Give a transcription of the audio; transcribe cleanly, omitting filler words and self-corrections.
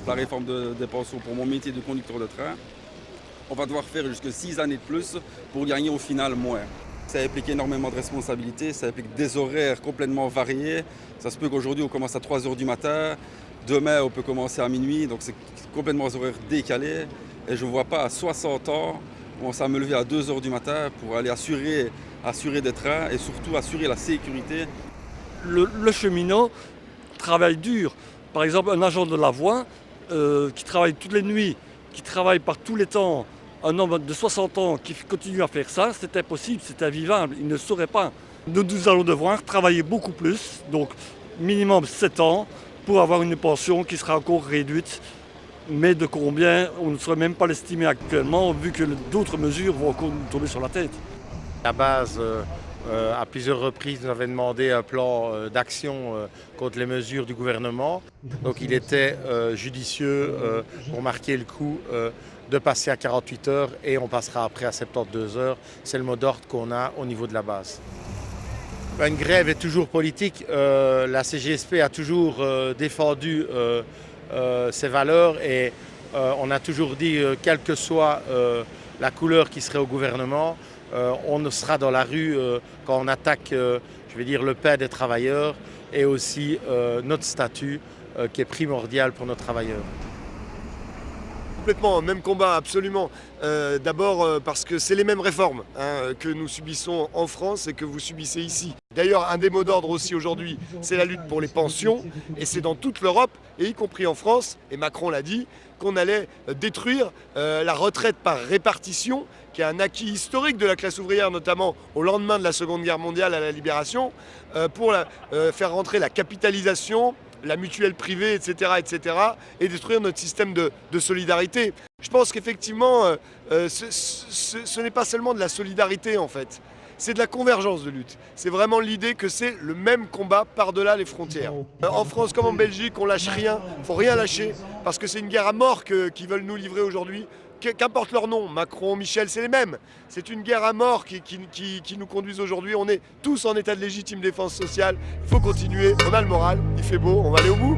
la réforme des pensions pour mon métier de conducteur de train, on va devoir faire jusqu'à 6 années de plus pour gagner au final moins. Ça implique énormément de responsabilités, ça implique des horaires complètement variés. Ça se peut qu'aujourd'hui on commence à 3 h du matin, demain on peut commencer à minuit, donc c'est complètement des horaires décalés. Et je ne vois pas à 60 ans commencer à me lever à 2 h du matin pour aller assurer des trains et surtout assurer la sécurité. Le cheminot travaille dur. Par exemple, un agent de la voie qui travaille toutes les nuits, qui travaille par tous les temps, un homme de 60 ans qui continue à faire ça, c'est impossible, c'est invivable, il ne saurait pas. Nous allons devoir travailler beaucoup plus, donc minimum 7 ans, pour avoir une pension qui sera encore réduite. Mais de combien, on ne saurait même pas l'estimer actuellement, vu que d'autres mesures vont encore nous tomber sur la tête. La base, à plusieurs reprises, nous avait demandé un plan d'action contre les mesures du gouvernement. Donc il était judicieux pour marquer le coup de passer à 48 heures et on passera après à 72 heures. C'est le mot d'ordre qu'on a au niveau de la base. Une grève est toujours politique. La CGSP a toujours défendu ses valeurs et on a toujours dit, quelle que soit la couleur qui serait au gouvernement, on sera dans la rue quand on attaque, je vais dire, le pain des travailleurs et aussi notre statut qui est primordial pour nos travailleurs. Complètement, même combat, absolument. D'abord parce que c'est les mêmes réformes que nous subissons en France et que vous subissez ici. D'ailleurs, un des mots d'ordre aussi aujourd'hui, c'est la lutte pour les pensions. Et c'est dans toute l'Europe, et y compris en France, et Macron l'a dit, qu'on allait détruire la retraite par répartition, qui est un acquis historique de la classe ouvrière, notamment au lendemain de la Seconde Guerre mondiale à la Libération, pour faire rentrer la capitalisation, la mutuelle privée, etc., et détruire notre système de solidarité. Je pense qu'effectivement, ce n'est pas seulement de la solidarité, en fait. C'est de la convergence de lutte. C'est vraiment l'idée que c'est le même combat par-delà les frontières. En France comme en Belgique, on lâche rien, il ne faut rien lâcher, parce que c'est une guerre à mort qu'ils veulent nous livrer aujourd'hui. Qu'importe leur nom, Macron, Michel, c'est les mêmes. C'est une guerre à mort qui nous conduise aujourd'hui. On est tous en état de légitime défense sociale. Il faut continuer, on a le moral, il fait beau, on va aller au bout.